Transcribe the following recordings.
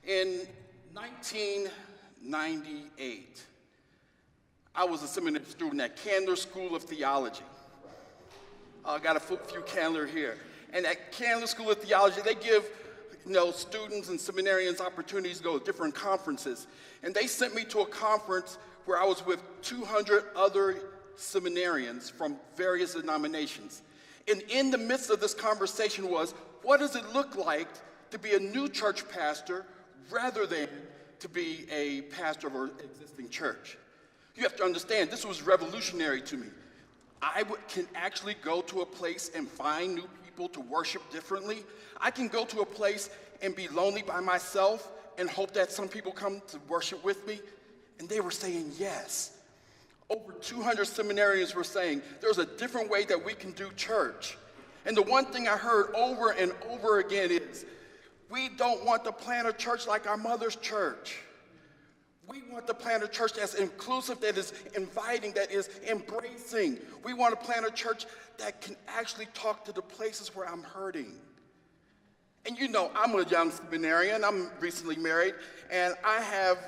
In 1998, I was a seminary student at Candler School of Theology. I got a few Candler here. And at Candler School of Theology, they give students and seminarians opportunities to go to different conferences. And they sent me to a conference where I was with 200 other seminarians from various denominations. And in the midst of this conversation was, what does it look like to be a new church pastor rather than to be a pastor of an existing church? You have to understand, this was revolutionary to me. I can actually go to a place and find new people to worship differently. I can go to a place and be lonely by myself and hope that some people come to worship with me. And they were saying yes. Over 200 seminarians were saying there's a different way that we can do church. And the one thing I heard over and over again is, we don't want to plant a church like our mother's church. We want to plant a church that's inclusive, that is inviting, that is embracing. We want to plant a church that can actually talk to the places where I'm hurting. And I'm a young seminarian. I'm recently married, and I have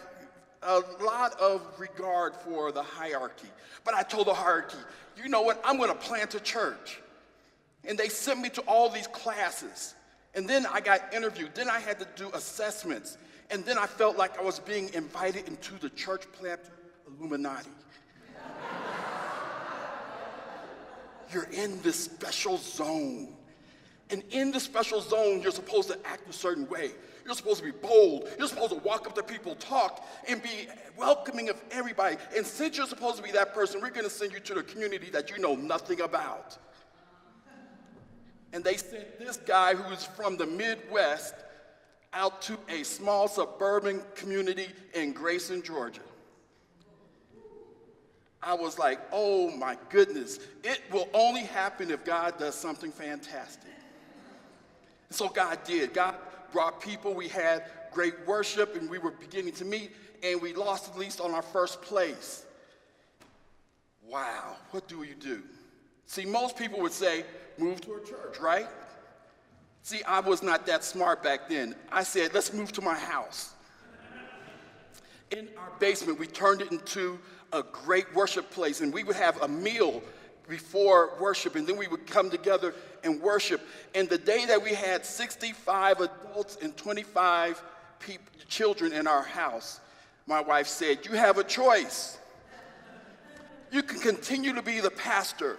a lot of regard for the hierarchy. But I told the hierarchy, you know what? I'm going to plant a church. And they sent me to all these classes. And then I got interviewed. Then I had to do assessments. And then I felt like I was being invited into the church planter Illuminati. You're in this special zone. And in the special zone, you're supposed to act a certain way. You're supposed to be bold. You're supposed to walk up to people, talk, and be welcoming of everybody. And since you're supposed to be that person, we're going to send you to the community that you know nothing about. And they sent this guy who is from the Midwest out to a small suburban community in Grayson, Georgia. I was like, oh my goodness, it will only happen if God does something fantastic. And so God did. God brought people. We had great worship, and we were beginning to meet, and we lost at least on our first place. Wow, what do you do? See, most people would say, move to a church, right? See, I was not that smart back then. I said, let's move to my house. In our basement, we turned it into a great worship place, and we would have a meal before worship, and then we would come together and worship. And the day that we had 65 adults and 25 children in our house, my wife said, you have a choice. You can continue to be the pastor,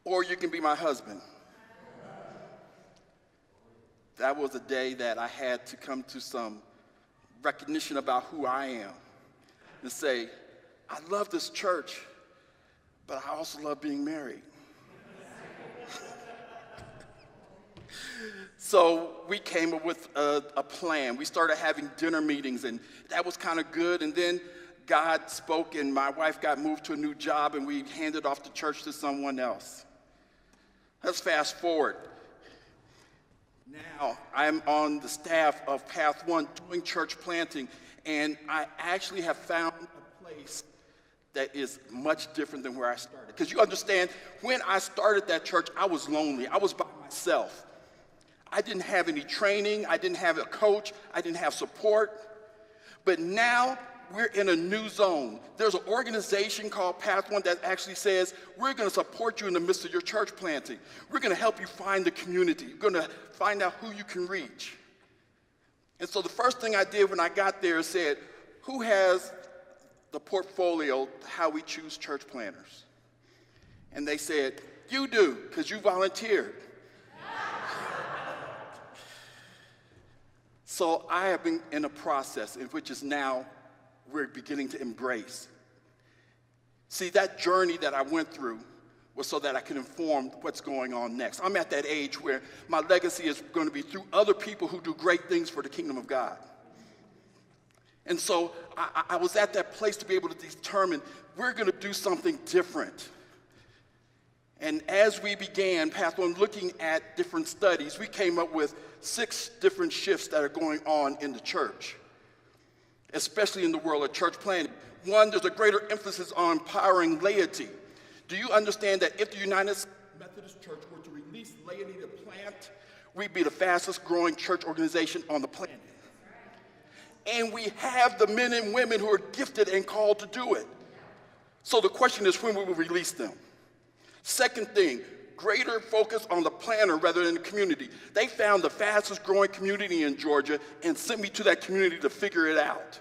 or you can be my husband. That was a day that I had to come to some recognition about who I am and say, I love this church, but I also love being married. So we came up with a plan. We started having dinner meetings, and that was kind of good. And then God spoke, and my wife got moved to a new job, and we handed off the church to someone else. Let's fast forward. Now I'm on the staff of Path One doing church planting, and I actually have found a place that is much different than where I started. Because you understand, when I started that church, I was lonely. I was by myself. I didn't have any training. I didn't have a coach. I didn't have support. But now we're in a new zone. There's an organization called Path One that actually says, we're going to support you in the midst of your church planting. We're going to help you find the community. We're going to find out who you can reach. And so the first thing I did when I got there is said, who has the portfolio how we choose church planters? And they said, you do, because you volunteered. So I have been in a process in which is now we're beginning to embrace. See, that journey that I went through was so that I could inform what's going on next. I'm at that age where my legacy is going to be through other people who do great things for the kingdom of God. And so I was at that place to be able to determine we're going to do something different. And as we began Path One looking at different studies, we came up with 6 different shifts that are going on in the church, especially in the world of church planting. One, there's a greater emphasis on empowering laity. Do you understand that if the United Methodist Church were to release laity to plant, we'd be the fastest growing church organization on the planet? and we have the men and women who are gifted and called to do it. So the question is, when will we release them? Second thing, greater focus on the planner rather than the community. They found the fastest growing community in Georgia and sent me to that community to figure it out.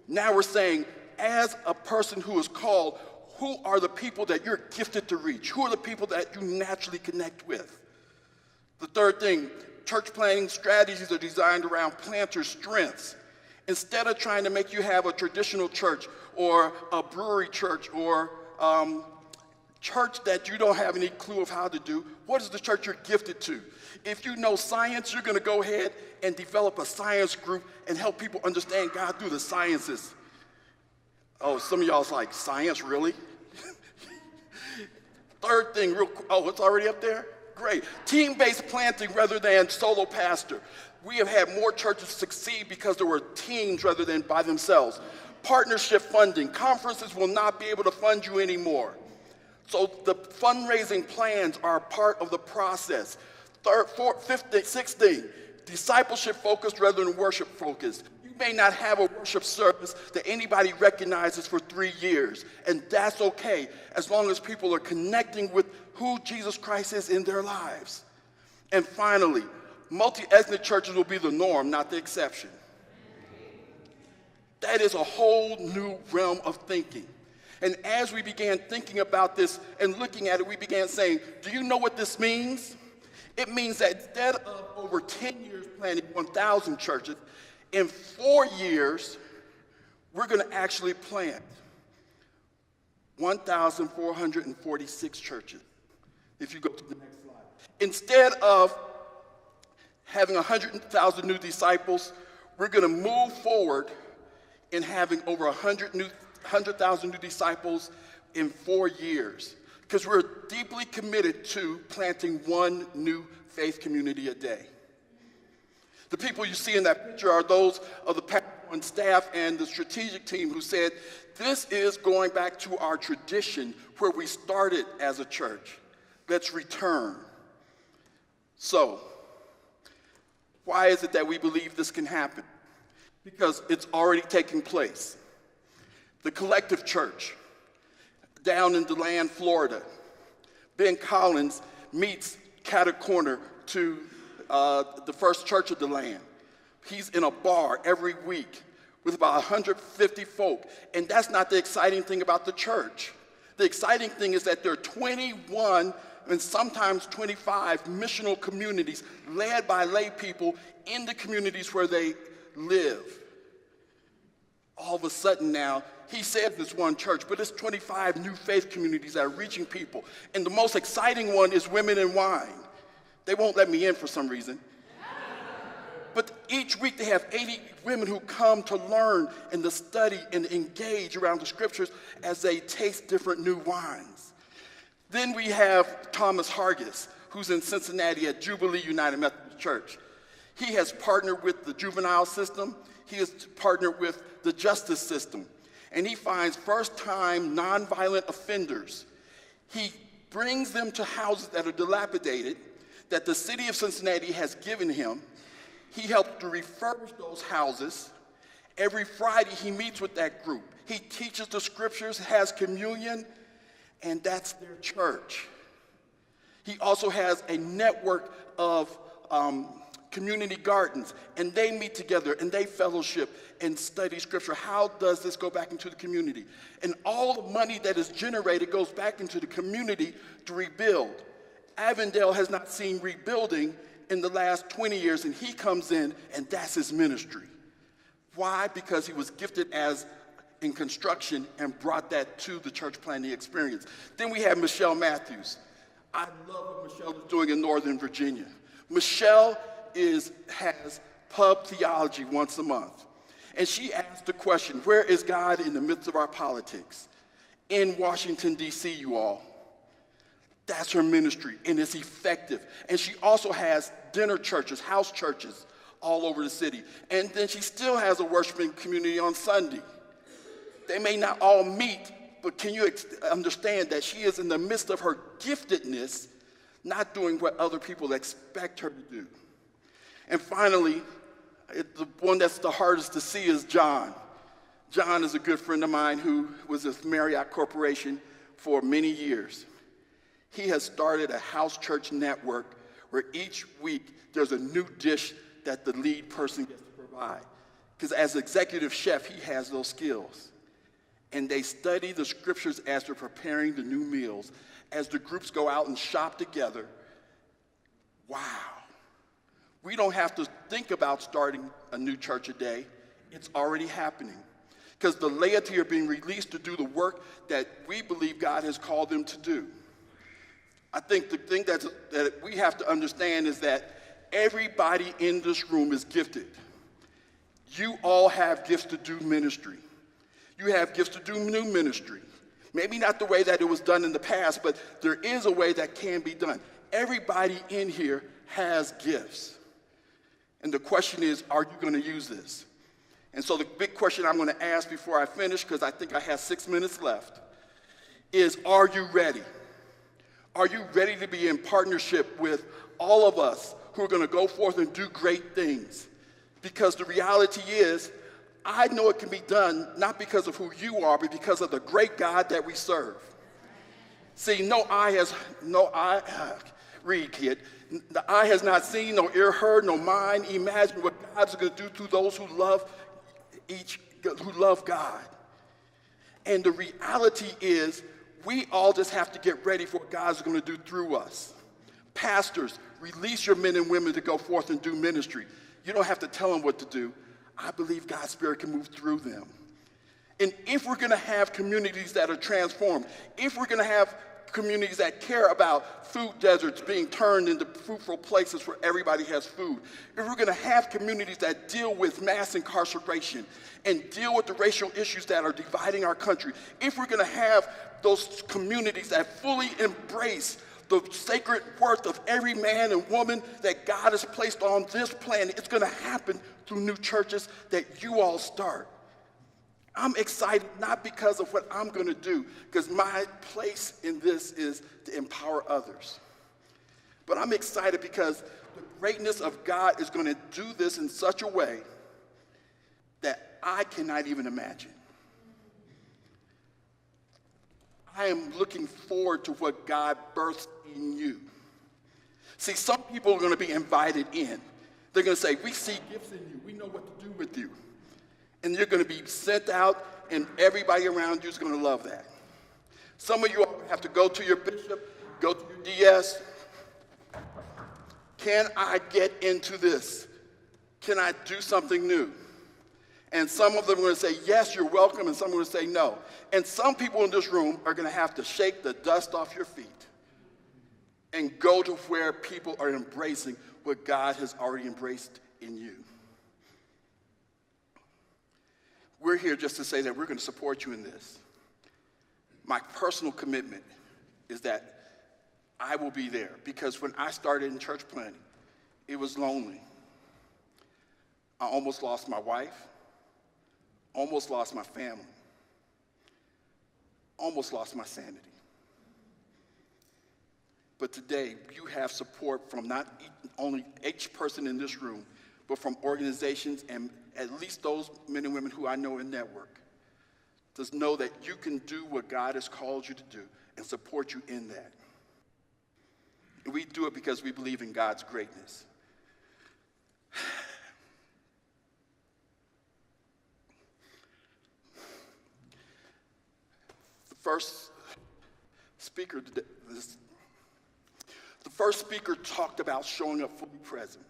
Now we're saying, as a person who is called, who are the people that you're gifted to reach? Who are the people that you naturally connect with? The third thing, church planning strategies are designed around planter strengths. Instead of trying to make you have a traditional church or a brewery church or church that you don't have any clue of how to do, what is the church you're gifted to? If you know science, you're going to go ahead and develop a science group and help people understand God through the sciences. Oh, some of y'all's like, science, really? Third thing, oh, it's already up there? Great. Team-based planting rather than solo pastor. We have had more churches succeed because there were teams rather than by themselves. Partnership funding. Conferences will not be able to fund you anymore. So the fundraising plans are part of the process. Third, fourth, fifth, sixth thing, discipleship focused rather than worship focused. You may not have a worship service that anybody recognizes for 3 years, and that's okay, as long as people are connecting with who Jesus Christ is in their lives. And finally, multi-ethnic churches will be the norm, not the exception. That is a whole new realm of thinking. And as we began thinking about this and looking at it, we began saying, do you know what this means? It means that instead of over 10 years planning 1,000 churches, in 4 years, we're going to actually plant 1,446 churches. If you go to the next slide. Instead of having 100,000 new disciples, we're going to move forward in having over 100,000 new disciples in 4 years, because we're deeply committed to planting one new faith community a day. The people you see in that picture are those of the pastor and staff and the strategic team who said, this is going back to our tradition where we started as a church. Let's return. So, why is it that we believe this can happen? Because it's already taking place. The Collective Church down in DeLand, Florida. Ben Collins meets Catter Corner to the First Church of DeLand. He's in a bar every week with about 150 folk. And that's not the exciting thing about the church. The exciting thing is that there are 21 and sometimes 25 missional communities led by lay people in the communities where they live. All of a sudden now, he said this one church, but it's 25 new faith communities that are reaching people. And the most exciting one is Women in Wine. They won't let me in for some reason. But each week they have 80 women who come to learn and to study and engage around the scriptures as they taste different new wines. Then we have Thomas Hargis, who's in Cincinnati at Jubilee United Methodist Church. He has partnered with the juvenile system. He has partnered with the justice system. And he finds first-time nonviolent offenders. He brings them to houses that are dilapidated, that the city of Cincinnati has given him. He helps to refurbish those houses. Every Friday, he meets with that group. He teaches the scriptures, has communion, and that's their church. He also has a network of community gardens, and they meet together, and they fellowship and study scripture. How does this go back into the community? And all the money that is generated goes back into the community to rebuild. Avondale has not seen rebuilding in the last 20 years, and he comes in, and that's his ministry. Why? Because he was gifted in construction and brought that to the church planting experience. Then we have Michelle Matthews. I love what Michelle is doing in Northern Virginia. Michelle has pub theology once a month. And she asked the question, where is God in the midst of our politics? In Washington, D.C., you all. That's her ministry, and it's effective. And she also has dinner churches, house churches, all over the city. And then she still has a worshiping community on Sunday. They may not all meet, but can you understand that she is in the midst of her giftedness, not doing what other people expect her to do? And finally, The one that's the hardest to see is John. John is a good friend of mine who was with Marriott Corporation for many years. He has started a house church network where each week there's a new dish that the lead person gets to provide. Because as executive chef, he has those skills. And they study the scriptures as they're preparing the new meals. As the groups go out and shop together, wow. We don't have to think about starting a new church a day. It's already happening. Because the laity are being released to do the work that we believe God has called them to do. I think the thing that we have to understand is that everybody in this room is gifted. You all have gifts to do ministry. You have gifts to do new ministry. Maybe not the way that it was done in the past, but there is a way that can be done. Everybody in here has gifts. And the question is, are you going to use this? And so the big question I'm going to ask before I finish, because I think I have 6 minutes left, is, are you ready? Are you ready to be in partnership with all of us who are going to go forth and do great things? Because the reality is, I know it can be done not because of who you are, but because of the great God that we serve. See, read, kid. The eye has not seen, no ear heard, no mind imagined what God is going to do through those who love God. And the reality is, we all just have to get ready for what God's going to do through us. Pastors, release your men and women to go forth and do ministry. You don't have to tell them what to do. I believe God's Spirit can move through them. And if we're going to have communities that are transformed, if we're going to have communities that care about food deserts being turned into fruitful places where everybody has food, if we're going to have communities that deal with mass incarceration and deal with the racial issues that are dividing our country, if we're going to have those communities that fully embrace the sacred worth of every man and woman that God has placed on this planet, it's going to happen through new churches that you all start. I'm excited not because of what I'm going to do, because my place in this is to empower others. But I'm excited because the greatness of God is going to do this in such a way that I cannot even imagine. I am looking forward to what God births in you. See, some people are going to be invited in. They're going to say, we see gifts in you. We know what to do with you. And you're going to be sent out, and everybody around you is going to love that. Some of you have to go to your bishop, go to your DS. Can I get into this? Can I do something new? And some of them are going to say, yes, you're welcome, and some are going to say no. And some people in this room are going to have to shake the dust off your feet and go to where people are embracing what God has already embraced in you. We're here just to say that we're going to support you in this. My personal commitment is that I will be there, because when I started in church planting, it was lonely. I almost lost my wife, almost lost my family, almost lost my sanity. But today, you have support from not only each person in this room, but from organizations and at least those men and women who I know in network. Just know that you can do what God has called you to do and support you in that. And we do it because we believe in God's greatness. The first speaker talked about showing up fully present.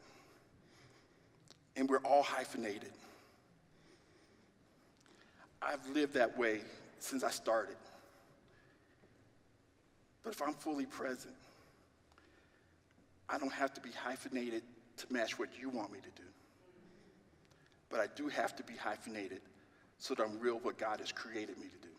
And we're all hyphenated. I've lived that way since I started. But if I'm fully present, I don't have to be hyphenated to match what you want me to do. But I do have to be hyphenated so that I'm real what God has created me to do.